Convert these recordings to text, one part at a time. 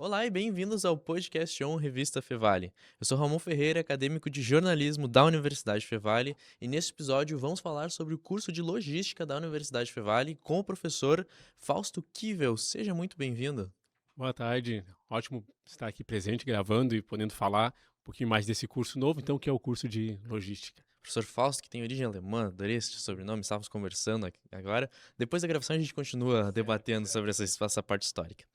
Olá e bem-vindos ao podcast On Revista Fevale. Eu sou Ramon Ferreira, acadêmico de jornalismo da Universidade Fevale, e neste episódio vamos falar sobre o curso de logística da Universidade Fevale com o professor Fausto Kivel. Seja muito bem-vindo. Boa tarde, ótimo estar aqui presente, gravando e podendo falar um pouquinho mais desse curso novo, então, que é o curso de logística. Professor Fausto, que tem origem alemã, adorei este sobrenome, estávamos conversando aqui agora. Depois da gravação a gente continua debatendo sobre essa parte histórica.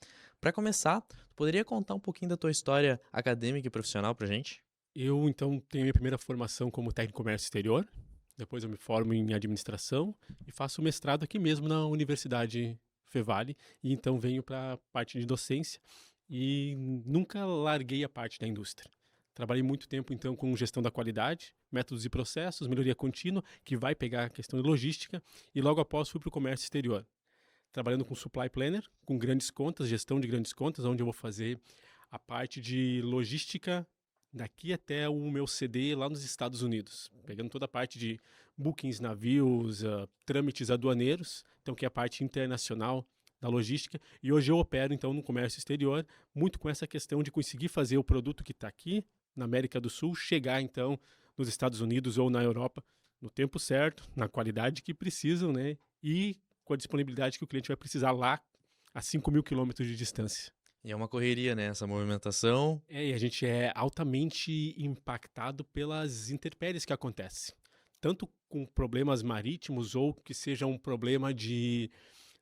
Para começar, tu poderia contar um pouquinho da tua história acadêmica e profissional pra gente? Eu, então, tenho minha primeira formação como técnico de comércio exterior, depois eu me formo em administração e faço mestrado aqui mesmo na Universidade Fevale, e então venho para a parte de docência e nunca larguei a parte da indústria. Trabalhei muito tempo, então, com gestão da qualidade, métodos e processos, melhoria contínua, que vai pegar a questão de logística, e logo após fui para o comércio exterior, trabalhando com supply planner, com grandes contas, gestão de grandes contas, onde eu vou fazer a parte de logística daqui até o meu CD lá nos Estados Unidos, pegando toda a parte de bookings, navios, trâmites aduaneiros, então que é a parte internacional da logística, e hoje eu opero então no comércio exterior, muito com essa questão de conseguir fazer o produto que está aqui na América do Sul chegar então nos Estados Unidos ou na Europa no tempo certo, na qualidade que precisam, né? E com a disponibilidade que o cliente vai precisar lá a 5 mil quilômetros de distância. E é uma correria, né? Essa movimentação. E a gente é altamente impactado pelas intempéries que acontecem. Tanto com problemas marítimos ou que seja um problema de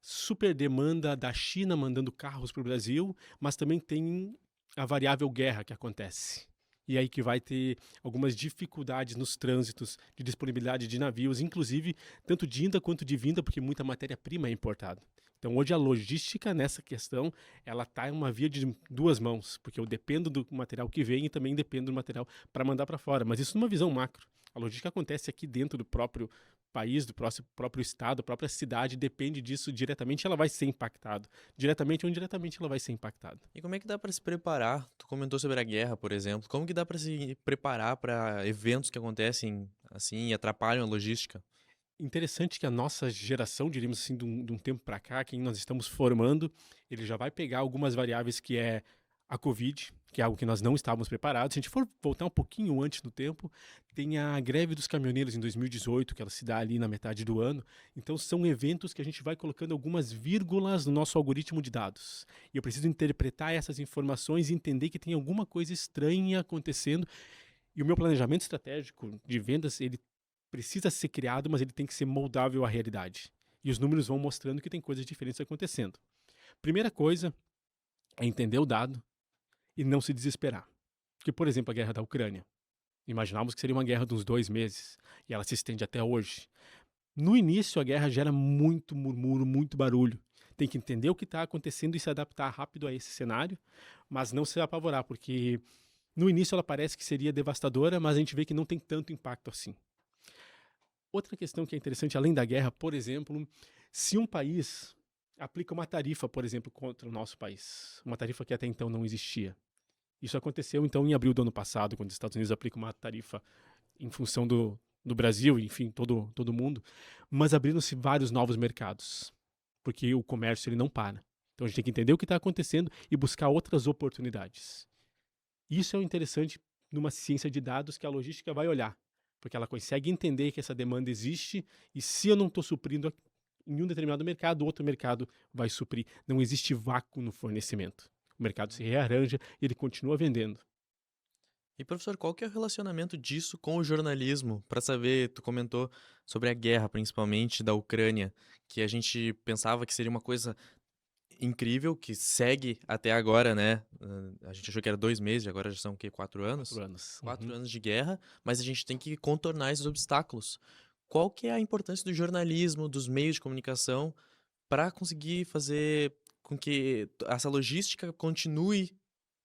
super demanda da China mandando carros para o Brasil, mas também tem a variável guerra que acontece. E aí que vai ter algumas dificuldades nos trânsitos de disponibilidade de navios, inclusive tanto de ida quanto de vinda, porque muita matéria-prima é importada. Então hoje a logística nessa questão, ela está em uma via de duas mãos, porque eu dependo do material que vem e também dependo do material para mandar para fora, mas isso numa visão macro. A logística acontece aqui dentro do próprio país, do próprio estado, da própria cidade, depende disso diretamente, ela vai ser impactada. Diretamente ou indiretamente ela vai ser impactada. E como é que dá para se preparar? Tu comentou sobre a guerra, por exemplo. Como que dá para se preparar para eventos que acontecem assim e atrapalham a logística? Interessante que a nossa geração, diríamos assim, de um tempo para cá, quem nós estamos formando, ele já vai pegar algumas variáveis que é a Covid, que é algo que nós não estávamos preparados. Se a gente for voltar um pouquinho antes do tempo, tem a greve dos caminhoneiros em 2018, que ela se dá ali na metade do ano. Então são eventos que a gente vai colocando algumas vírgulas no nosso algoritmo de dados. E eu preciso interpretar essas informações e entender que tem alguma coisa estranha acontecendo. E o meu planejamento estratégico de vendas, ele precisa ser criado, mas ele tem que ser moldável à realidade. E os números vão mostrando que tem coisas diferentes acontecendo. Primeira coisa é entender o dado e não se desesperar. Porque, por exemplo, a guerra da Ucrânia. Imaginávamos que seria uma guerra de uns 2 meses e ela se estende até hoje. No início, a guerra gera muito murmúrio, muito barulho. Tem que entender o que está acontecendo e se adaptar rápido a esse cenário, mas não se apavorar, porque no início ela parece que seria devastadora, mas a gente vê que não tem tanto impacto assim. Outra questão que é interessante, além da guerra, por exemplo, se um país aplica uma tarifa, por exemplo, contra o nosso país, uma tarifa que até então não existia. Isso aconteceu, então, em abril do ano passado, quando os Estados Unidos aplicam uma tarifa em função do Brasil, enfim, todo mundo, mas abriram-se vários novos mercados, porque o comércio ele não para. Então a gente tem que entender o que está acontecendo e buscar outras oportunidades. Isso é o interessante numa ciência de dados que a logística vai olhar, porque ela consegue entender que essa demanda existe e se eu não estou suprindo em um determinado mercado, outro mercado vai suprir. Não existe vácuo no fornecimento. O mercado se rearranja e ele continua vendendo. E professor, qual que é o relacionamento disso com o jornalismo? Para saber, tu comentou sobre a guerra, principalmente da Ucrânia, que a gente pensava que seria uma coisa incrível, que segue até agora, né? A gente achou que era 2 meses, agora já são o quê? 4 anos? 4 anos. Quatro anos de guerra, mas a gente tem que contornar esses obstáculos. Qual que é a importância do jornalismo, dos meios de comunicação, para conseguir fazer com que essa logística continue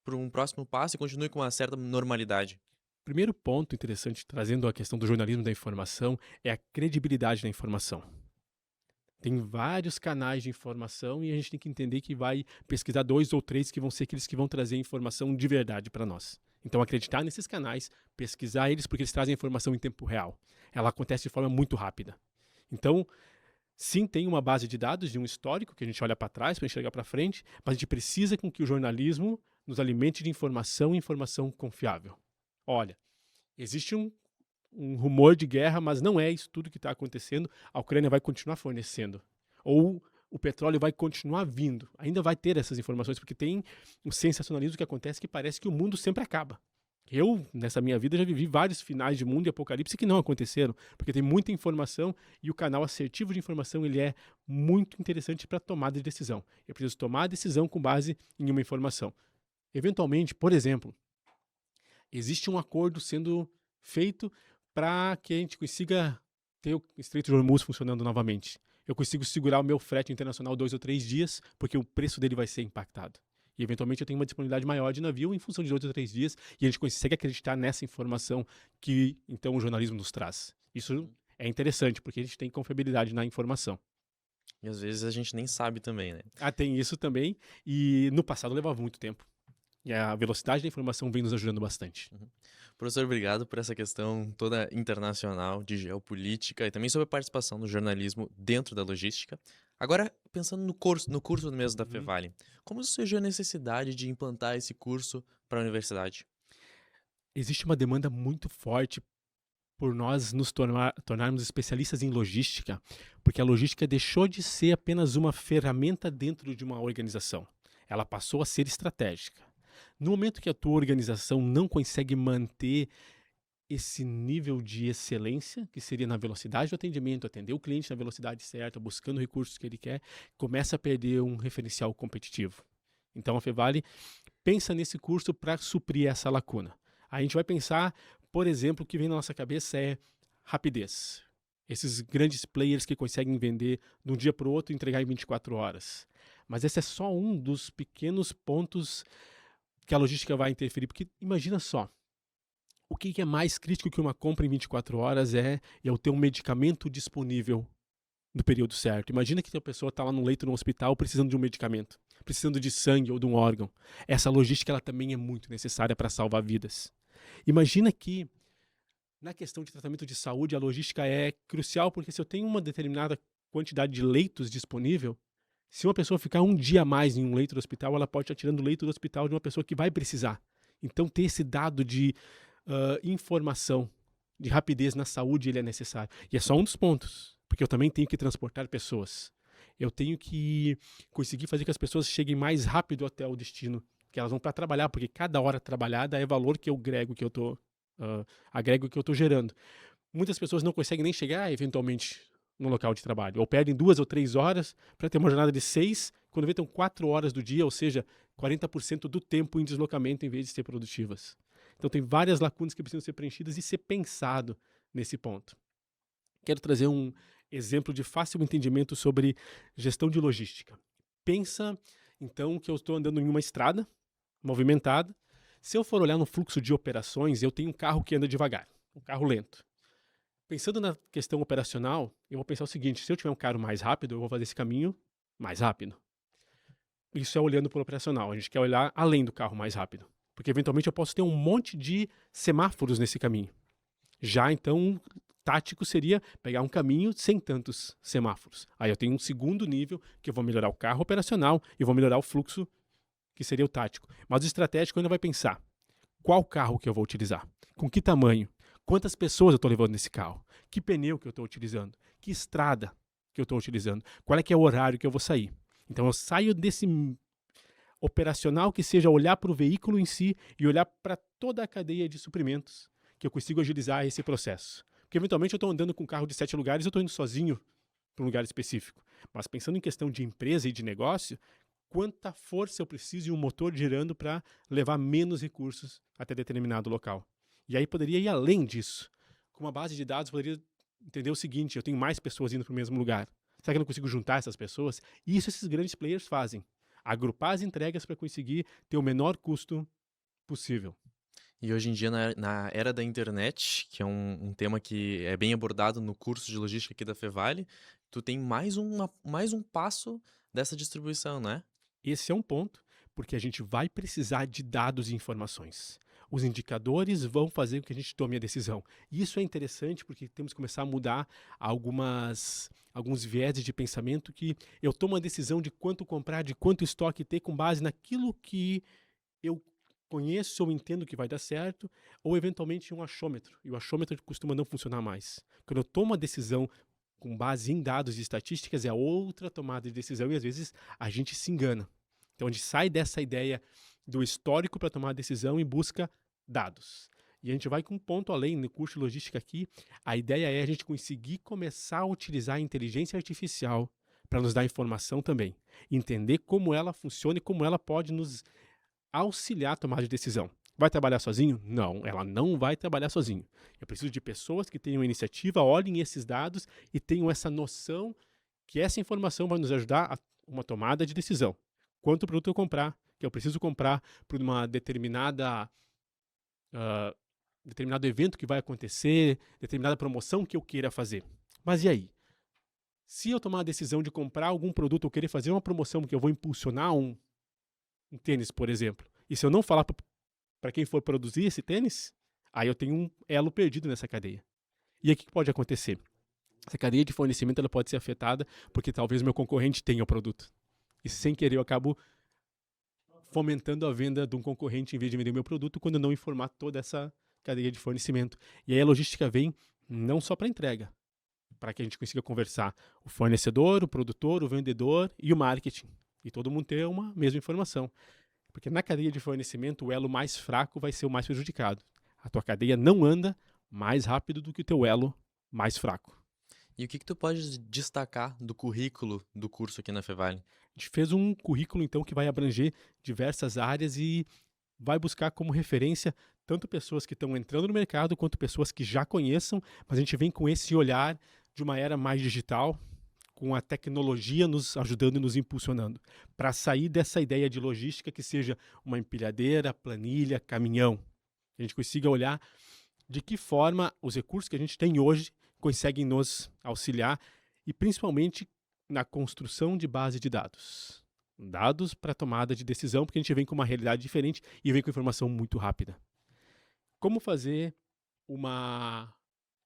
para um próximo passo e continue com uma certa normalidade? Primeiro ponto interessante, trazendo a questão do jornalismo da informação, é a credibilidade da informação. Tem vários canais de informação e a gente tem que entender que vai pesquisar 2 ou 3 que vão ser aqueles que vão trazer informação de verdade para nós. Então, acreditar nesses canais, pesquisar eles porque eles trazem informação em tempo real. Ela acontece de forma muito rápida. Então, sim, tem uma base de dados de um histórico que a gente olha para trás para enxergar para frente, mas a gente precisa com que o jornalismo nos alimente de informação e informação confiável. Olha, existe um rumor de guerra, mas não é isso tudo que está acontecendo. A Ucrânia vai continuar fornecendo. Ou o petróleo vai continuar vindo. Ainda vai ter essas informações, porque tem um sensacionalismo que acontece que parece que o mundo sempre acaba. Eu, nessa minha vida, já vivi vários finais de mundo e apocalipse que não aconteceram, porque tem muita informação e o canal assertivo de informação ele é muito interessante para tomada de decisão. Eu preciso tomar a decisão com base em uma informação. Eventualmente, por exemplo, existe um acordo sendo feito para que a gente consiga ter o Estreito de Hormuz funcionando novamente. Eu consigo segurar o meu frete internacional 2 ou 3 dias, porque o preço dele vai ser impactado. E, eventualmente, eu tenho uma disponibilidade maior de navio em função de 2 ou 3 dias, e a gente consegue acreditar nessa informação que, então, o jornalismo nos traz. Isso é interessante, porque a gente tem confiabilidade na informação. E às vezes a gente nem sabe também, né? Ah, tem isso também, e no passado levava muito tempo. E a velocidade da informação vem nos ajudando bastante. Professor, obrigado por essa questão toda internacional de geopolítica e também sobre a participação do jornalismo dentro da logística. Agora, pensando no curso mesmo da Uhum. Fevale, como surgiu a necessidade de implantar esse curso para a universidade? Existe uma demanda muito forte por nós nos tornarmos especialistas em logística, porque a logística deixou de ser apenas uma ferramenta dentro de uma organização. Ela passou a ser estratégica. No momento que a tua organização não consegue manter esse nível de excelência, que seria na velocidade do atendimento, atender o cliente na velocidade certa, buscando recursos que ele quer, começa a perder um referencial competitivo. Então a Fevale pensa nesse curso para suprir essa lacuna. A gente vai pensar, por exemplo, o que vem na nossa cabeça é rapidez. Esses grandes players que conseguem vender de um dia para o outro e entregar em 24 horas. Mas esse é só um dos pequenos pontos que a logística vai interferir. Porque imagina só, o que é mais crítico que uma compra em 24 horas é eu ter um medicamento disponível no período certo. Imagina que a pessoa está lá no leito no hospital precisando de um medicamento, precisando de sangue ou de um órgão. Essa logística ela também é muito necessária para salvar vidas. Imagina que na questão de tratamento de saúde a logística é crucial, porque se eu tenho uma determinada quantidade de leitos disponível, se uma pessoa ficar um dia a mais em um leito do hospital, ela pode estar tirando o leito do hospital de uma pessoa que vai precisar. Então ter esse dado de informação, de rapidez na saúde, ele é necessário. E é só um dos pontos, porque eu também tenho que transportar pessoas. Eu tenho que conseguir fazer que as pessoas cheguem mais rápido até o destino que elas vão para trabalhar, porque cada hora trabalhada é valor que eu agrego que eu estou gerando. Muitas pessoas não conseguem nem chegar, eventualmente, no local de trabalho. Ou perdem 2 ou 3 horas para ter uma jornada de 6, quando vê estão 4 horas do dia, ou seja, 40% do tempo em deslocamento em vez de ser produtivas. Então tem várias lacunas que precisam ser preenchidas e ser pensado nesse ponto. Quero trazer um exemplo de fácil entendimento sobre gestão de logística. Pensa, então, que eu estou andando em uma estrada movimentada. Se eu for olhar no fluxo de operações, eu tenho um carro que anda devagar, um carro lento. Pensando na questão operacional, eu vou pensar o seguinte: se eu tiver um carro mais rápido, eu vou fazer esse caminho mais rápido. Isso é olhando para o operacional. A gente quer olhar além do carro mais rápido. Porque eventualmente eu posso ter um monte de semáforos nesse caminho. Já então, tático seria pegar um caminho sem tantos semáforos. Aí eu tenho um segundo nível que eu vou melhorar o carro operacional e vou melhorar o fluxo, que seria o tático. Mas o estratégico ainda vai pensar: qual carro que eu vou utilizar? Com que tamanho? Quantas pessoas eu estou levando nesse carro? Que pneu que eu estou utilizando? Que estrada que eu estou utilizando? Qual é que é o horário que eu vou sair? Então eu saio desse operacional que seja olhar para o veículo em si e olhar para toda a cadeia de suprimentos, que eu consigo agilizar esse processo. Porque eventualmente eu estou andando com um carro de 7 lugares e eu estou indo sozinho para um lugar específico. Mas pensando em questão de empresa e de negócio, quanta força eu preciso e um motor girando para levar menos recursos até determinado local. E aí poderia ir além disso. Com uma base de dados, poderia entender o seguinte: eu tenho mais pessoas indo para o mesmo lugar. Será que eu não consigo juntar essas pessoas? E isso esses grandes players fazem. Agrupar as entregas para conseguir ter o menor custo possível. E hoje em dia, na era da internet, que é um tema que é bem abordado no curso de logística aqui da Fevale, tu tem mais um passo dessa distribuição, né? Esse é um ponto, porque a gente vai precisar de dados e informações. Os indicadores vão fazer com que a gente tome a decisão. E isso é interessante porque temos que começar a mudar alguns vieses de pensamento que eu tomo a decisão de quanto comprar, de quanto estoque ter com base naquilo que eu conheço ou entendo que vai dar certo, ou eventualmente um achômetro. E o achômetro costuma não funcionar mais. Quando eu tomo uma decisão com base em dados e estatísticas, é outra tomada de decisão e às vezes a gente se engana. Então a gente sai dessa ideia do histórico para tomar a decisão e busca dados. E a gente vai com um ponto além no curso de logística aqui. A ideia é a gente conseguir começar a utilizar a inteligência artificial para nos dar informação também. Entender como ela funciona e como ela pode nos auxiliar a tomar de decisão. Vai trabalhar sozinho? Não, ela não vai trabalhar sozinho. Eu preciso de pessoas que tenham iniciativa, olhem esses dados e tenham essa noção que essa informação vai nos ajudar a uma tomada de decisão. Quanto produto eu comprar, que eu preciso comprar por uma determinado evento que vai acontecer, determinada promoção que eu queira fazer. Mas e aí? Se eu tomar a decisão de comprar algum produto ou querer fazer uma promoção que eu vou impulsionar um tênis, por exemplo, e se eu não falar para quem for produzir esse tênis, aí eu tenho um elo perdido nessa cadeia. E aí o que pode acontecer? Essa cadeia de fornecimento ela pode ser afetada porque talvez meu concorrente tenha o produto. E sem querer eu acabo fomentando a venda de um concorrente em vez de vender o meu produto quando eu não informar toda essa cadeia de fornecimento. E aí a logística vem não só para entrega, para que a gente consiga conversar o fornecedor, o produtor, o vendedor e o marketing. E todo mundo ter uma mesma informação. Porque na cadeia de fornecimento, o elo mais fraco vai ser o mais prejudicado. A tua cadeia não anda mais rápido do que o teu elo mais fraco. E o que tu pode destacar do currículo do curso aqui na Fevale? A gente fez um currículo, então, que vai abranger diversas áreas e vai buscar como referência tanto pessoas que estão entrando no mercado quanto pessoas que já conheçam, mas a gente vem com esse olhar de uma era mais digital, com a tecnologia nos ajudando e nos impulsionando, para sair dessa ideia de logística que seja uma empilhadeira, planilha, caminhão. A gente consiga olhar de que forma os recursos que a gente tem hoje conseguem nos auxiliar e principalmente na construção de base de dados. Dados para tomada de decisão, porque a gente vem com uma realidade diferente e vem com informação muito rápida. Como fazer uma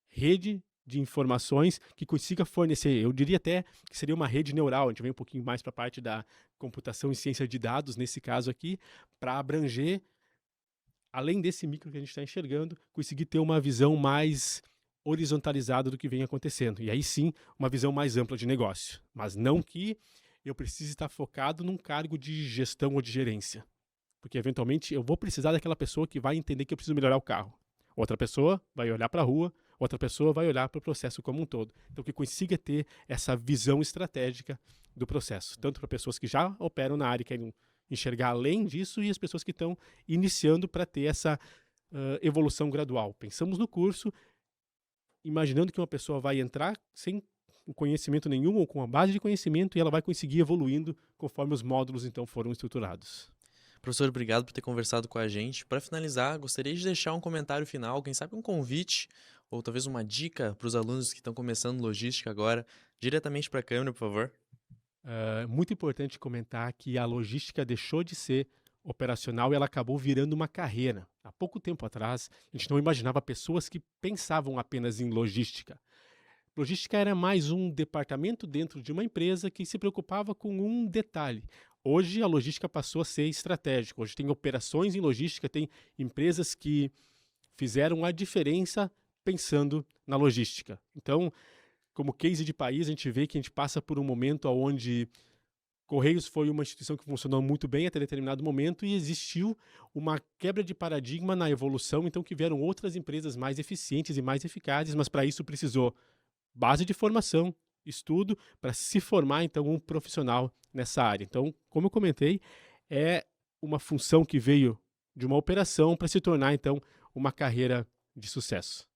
rede de informações que consiga fornecer, eu diria até que seria uma rede neural, a gente vem um pouquinho mais para a parte da computação e ciência de dados, nesse caso aqui, para abranger, além desse micro que a gente está enxergando, conseguir ter uma visão mais horizontalizada do que vem acontecendo. E aí sim, uma visão mais ampla de negócio. Mas não que eu precise estar focado num cargo de gestão ou de gerência. Porque eventualmente eu vou precisar daquela pessoa que vai entender que eu preciso melhorar o carro. Outra pessoa vai olhar para a rua, outra pessoa vai olhar para o processo como um todo. Então, que consiga ter essa visão estratégica do processo, tanto para pessoas que já operam na área e querem enxergar além disso, e as pessoas que estão iniciando para ter essa evolução gradual. Pensamos no curso, imaginando que uma pessoa vai entrar sem conhecimento nenhum ou com a base de conhecimento e ela vai conseguir evoluindo conforme os módulos então foram estruturados. Professor, obrigado por ter conversado com a gente. Para finalizar, gostaria de deixar um comentário final, quem sabe um convite ou talvez uma dica para os alunos que estão começando logística agora, diretamente para a câmera, por favor. Muito importante comentar que a logística deixou de ser operacional e ela acabou virando uma carreira. Há pouco tempo atrás, a gente não imaginava pessoas que pensavam apenas em logística. Logística era mais um departamento dentro de uma empresa que se preocupava com um detalhe. Hoje a logística passou a ser estratégica. Hoje tem operações em logística, tem empresas que fizeram a diferença pensando na logística. Então, como case de país, a gente vê que a gente passa por um momento onde Correios foi uma instituição que funcionou muito bem até determinado momento e existiu uma quebra de paradigma na evolução, então que vieram outras empresas mais eficientes e mais eficazes, mas para isso precisou base de formação, estudo, para se formar então um profissional nessa área. Então, como eu comentei, é uma função que veio de uma operação para se tornar então uma carreira de sucesso.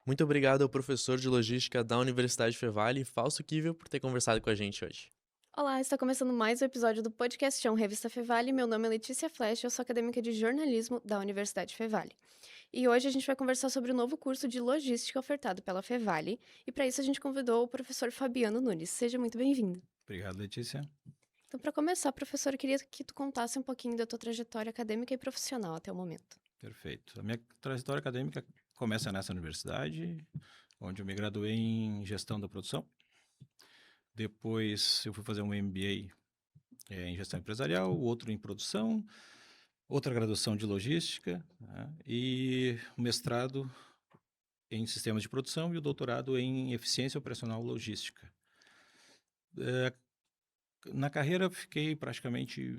Muito obrigado ao professor de logística da Universidade Fevale, Fausto Kivel, por ter conversado com a gente hoje. Olá, está começando mais um episódio do podcast Revista Fevale. Meu nome é Letícia Flesch, eu sou acadêmica de jornalismo da Universidade Fevale. E hoje a gente vai conversar sobre o novo curso de logística ofertado pela Fevale. E para isso a gente convidou o professor Fabiano Nunes. Seja muito bem-vindo. Obrigado, Letícia. Então, para começar, professor, eu queria que tu contasse um pouquinho da tua trajetória acadêmica e profissional até o momento. Perfeito. A minha trajetória acadêmica começa nessa universidade, onde eu me graduei em gestão da produção. Depois eu fui fazer um MBA em gestão empresarial, outro em produção. outra graduação de logística, né, e o mestrado em sistemas de produção e o doutorado em eficiência operacional logística. Na carreira, fiquei praticamente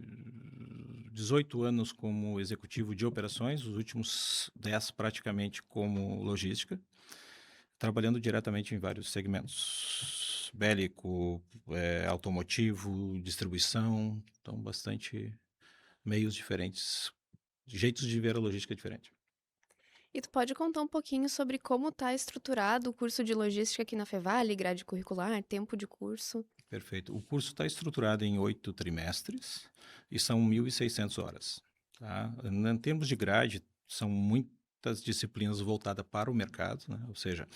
18 anos como executivo de operações, os últimos 10 praticamente como logística, trabalhando diretamente em vários segmentos, bélico, automotivo, distribuição, então bastante meios diferentes, jeitos de ver a logística diferente. E tu pode contar um pouquinho sobre como está estruturado o curso de logística aqui na Fevale, grade curricular, tempo de curso? Perfeito. O curso está estruturado em 8 trimestres e são 1.600 horas. Tá? Em termos de grade, são muitas disciplinas voltadas para o mercado, né? Ou seja,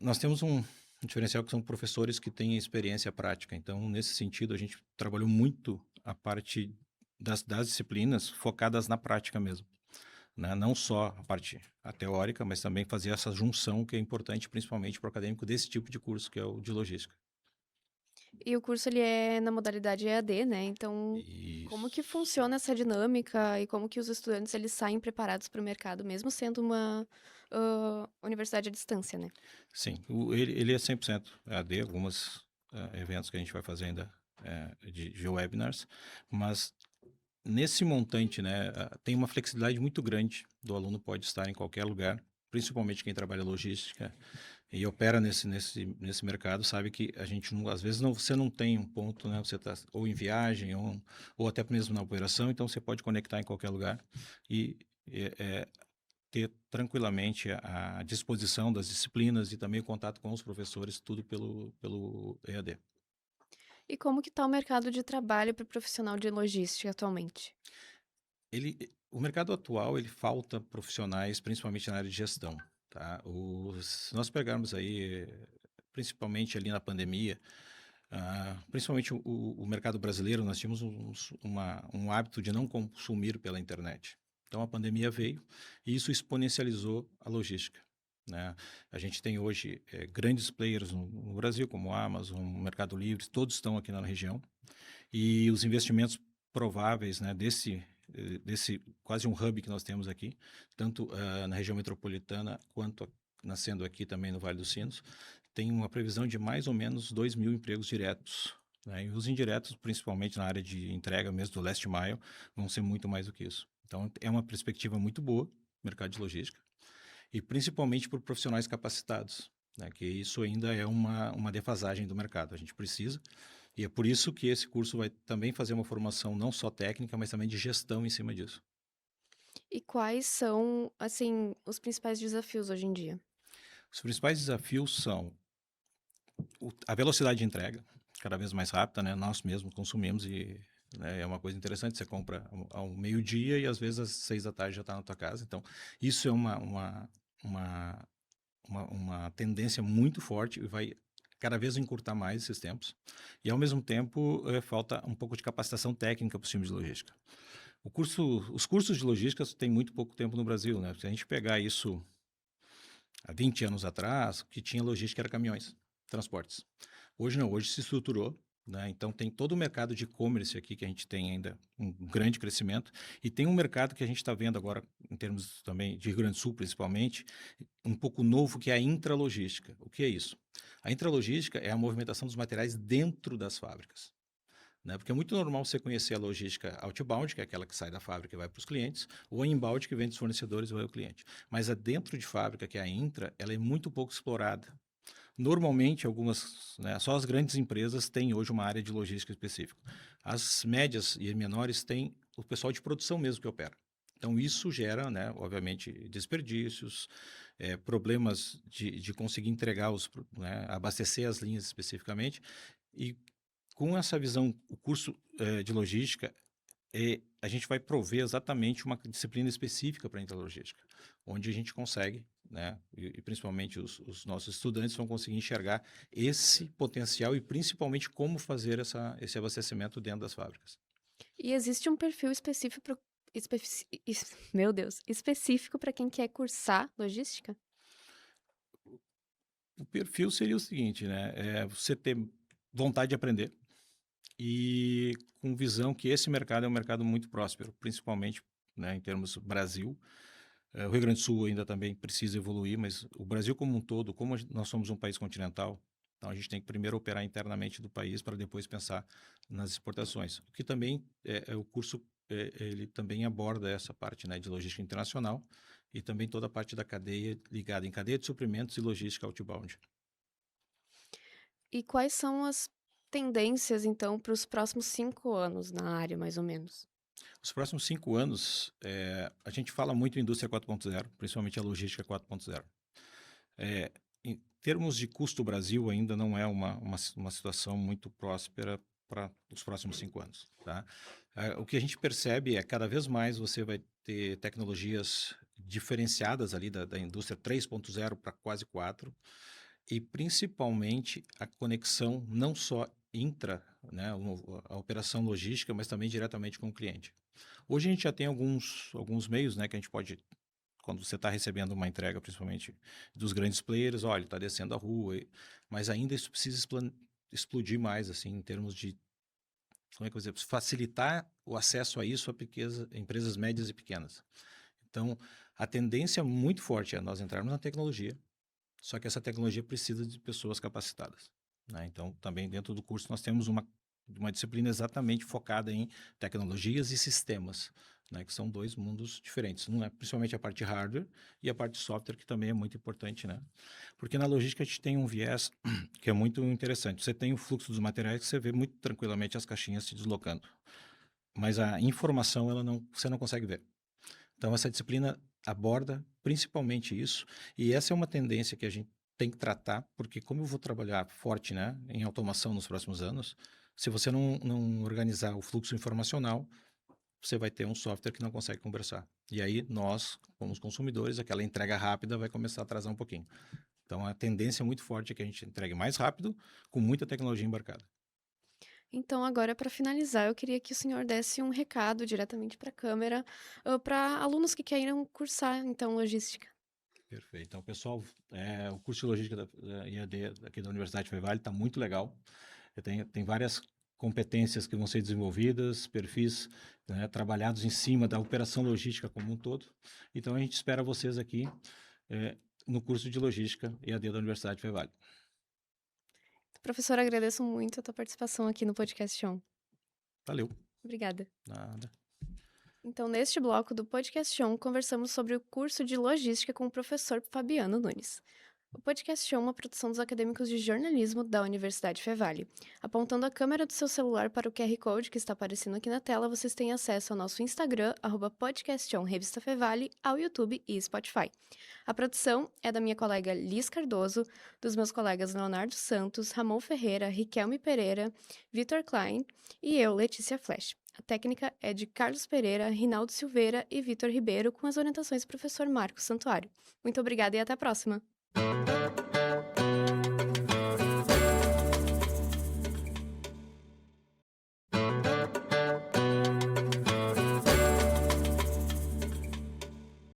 nós temos um diferencial que são professores que têm experiência prática. Então, nesse sentido, a gente trabalhou muito a parte das disciplinas focadas na prática mesmo. Né? Não só a teórica, mas também fazer essa junção que é importante, principalmente para o acadêmico desse tipo de curso, que é o de logística. E o curso ele é na modalidade EAD, né? Então, como que Isso. funciona essa dinâmica e como que os estudantes eles saem preparados para o mercado, mesmo sendo uma universidade à distância, né? Sim, ele é 100% EAD, alguns eventos que a gente vai fazer ainda de webinars, mas nesse montante, né, tem uma flexibilidade muito grande do aluno pode estar em qualquer lugar, principalmente quem trabalha logística e opera nesse mercado, sabe que a gente, às vezes, você não tem um ponto, né, você está ou em viagem ou até mesmo na operação, então você pode conectar em qualquer lugar e ter tranquilamente a disposição das disciplinas e também o contato com os professores, tudo pelo EAD. E como que está o mercado de trabalho para o profissional de logística atualmente? O mercado atual, ele falta profissionais, principalmente na área de gestão, tá? Se nós pegarmos aí, principalmente ali na pandemia, principalmente o mercado brasileiro, nós tínhamos um hábito de não consumir pela internet. Então, a pandemia veio e isso exponencializou a logística, né? A gente tem hoje grandes players no Brasil, como a Amazon, Mercado Livre, todos estão aqui na região. E os investimentos prováveis, né, desse quase um hub que nós temos aqui, tanto na região metropolitana quanto nascendo aqui também no Vale dos Sinos, tem uma previsão de mais ou menos 2.000 empregos diretos, né? E os indiretos, principalmente na área de entrega mesmo do last mile, vão ser muito mais do que isso. Então, é uma perspectiva muito boa, mercado de logística, e principalmente por profissionais capacitados, né? Que isso ainda é uma defasagem do mercado. A gente precisa, e é por isso que esse curso vai também fazer uma formação não só técnica, mas também de gestão em cima disso. E quais são, assim, os principais desafios hoje em dia? Os principais desafios são a velocidade de entrega, cada vez mais rápida, né? Nós mesmos consumimos e, né, é uma coisa interessante, você compra ao meio-dia e às vezes às 6 da tarde já está na tua casa. Então, isso é uma tendência muito forte e vai cada vez encurtar mais esses tempos. E, ao mesmo tempo, falta um pouco de capacitação técnica para os times de logística. Os cursos de logística têm muito pouco tempo no Brasil, né? Se a gente pegar isso há 20 anos atrás, o que tinha logística era caminhões, transportes. Hoje não, hoje se estruturou, né? Então tem todo o mercado de e-commerce aqui que a gente tem ainda um grande crescimento e tem um mercado que a gente está vendo agora em termos também de Rio Grande do Sul principalmente, um pouco novo, que é a intralogística. O que é isso? A intralogística é a movimentação dos materiais dentro das fábricas, né? Porque é muito normal você conhecer a logística outbound, que é aquela que sai da fábrica e vai para os clientes, ou a inbound, que vem dos fornecedores e vai ao cliente. Mas a dentro de fábrica, que é a intra, ela é muito pouco explorada. Normalmente, né, só as grandes empresas têm hoje uma área de logística específica. As médias e menores têm o pessoal de produção mesmo que opera. Então, isso gera, né, obviamente, desperdícios, problemas de conseguir entregar, né, abastecer as linhas especificamente. E com essa visão, o curso de logística, a gente vai prover exatamente uma disciplina específica para a intralogística, onde a gente consegue, né, e principalmente os nossos estudantes vão conseguir enxergar esse potencial e principalmente como fazer esse abastecimento dentro das fábricas. E existe um perfil específico meu Deus, específico para quem quer cursar logística? O perfil seria o seguinte, né, você ter vontade de aprender e com visão que esse mercado é um mercado muito próspero, principalmente né, em termos Brasil. O Rio Grande do Sul ainda também precisa evoluir, mas o Brasil como um todo, como nós somos um país continental, então a gente tem que primeiro operar internamente do país para depois pensar nas exportações. O que também o curso ele também aborda essa parte, né, de logística internacional e também toda a parte da cadeia ligada em cadeia de suprimentos e logística outbound. E quais são as tendências, então, para os próximos 5 anos na área, mais ou menos? Os próximos 5 anos, a gente fala muito em indústria 4.0, principalmente a logística 4.0. Em termos de custo Brasil, ainda não é uma situação muito próspera para os próximos 5 anos. Tá? O que a gente percebe é cada vez mais você vai ter tecnologias diferenciadas ali da indústria 3.0 para quase 4, e principalmente a conexão não só intra, né, a operação logística, mas também diretamente com o cliente. Hoje a gente já tem alguns meios, né, que a gente pode, quando você está recebendo uma entrega, principalmente dos grandes players, olha, está descendo a rua, mas ainda isso precisa explodir mais, assim, em termos de, como é que eu vou dizer, facilitar o acesso a isso a empresas médias e pequenas. Então, a tendência muito forte é nós entrarmos na tecnologia, só que essa tecnologia precisa de pessoas capacitadas, né? Então, também dentro do curso nós temos uma disciplina exatamente focada em tecnologias e sistemas, né? Que são 2 mundos diferentes. Não é principalmente a parte hardware e a parte software, que também é muito importante, né? Porque na logística a gente tem um viés que é muito interessante. Você tem o fluxo dos materiais que você vê muito tranquilamente as caixinhas se deslocando, mas a informação você não consegue ver. Então, essa disciplina aborda principalmente isso, e essa é uma tendência que a gente tem que tratar, porque como eu vou trabalhar forte, né, em automação nos próximos anos, se você não organizar o fluxo informacional, você vai ter um software que não consegue conversar. E aí nós, como os consumidores, aquela entrega rápida vai começar a atrasar um pouquinho. Então, a tendência muito forte é que a gente entregue mais rápido, com muita tecnologia embarcada. Então, agora, para finalizar, eu queria que o senhor desse um recado diretamente para a câmera, para alunos que queiram cursar, então, logística. Perfeito. Então, pessoal, o curso de logística da IAD aqui da Universidade Fevale está muito legal. Tem várias competências que vão ser desenvolvidas, perfis, né, trabalhados em cima da operação logística como um todo. Então, a gente espera vocês aqui no curso de logística IAD da Universidade Fevale. Professor, agradeço muito a tua participação aqui no Podcast On. Valeu. Obrigada. Nada. Então, neste bloco do Podcast On, conversamos sobre o curso de logística com o professor Fabiano Nunes. O Podcast On é uma produção dos acadêmicos de jornalismo da Universidade Fevale. Apontando a câmera do seu celular para o QR Code que está aparecendo aqui na tela, vocês têm acesso ao nosso Instagram, @podcaston Revista Fevale, ao YouTube e Spotify. A produção é da minha colega Liz Cardoso, dos meus colegas Leonardo Santos, Ramon Ferreira, Riquelme Pereira, Vitor Klein e eu, Letícia Flash. A técnica é de Carlos Pereira, Rinaldo Silveira e Vitor Ribeiro, com as orientações do professor Marcos Santuário. Muito obrigada e até a próxima!